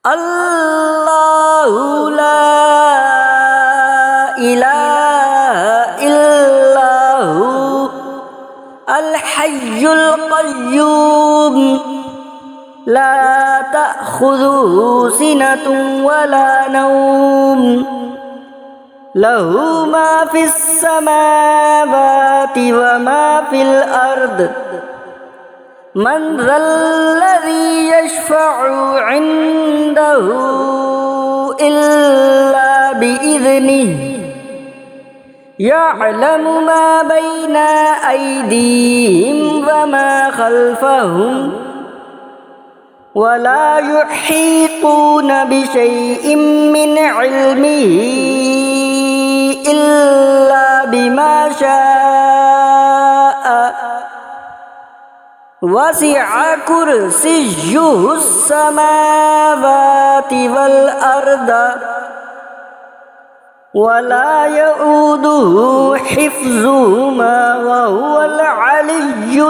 Allahu la ilaha illahu al-hayyul qayyum la ta'khudhuhu sinatun wa la nawm lahu ma fis samawati wa ma fil ard من ذا الذي يشفع عنده إلا بإذنه يعلم ما بين أيديهم وما خلفهم ولا يحيطون بشيء من علمه إلا بما شاء وسع كرسيه السماوات والأرض ولا يؤوده حفظهما وهو العلي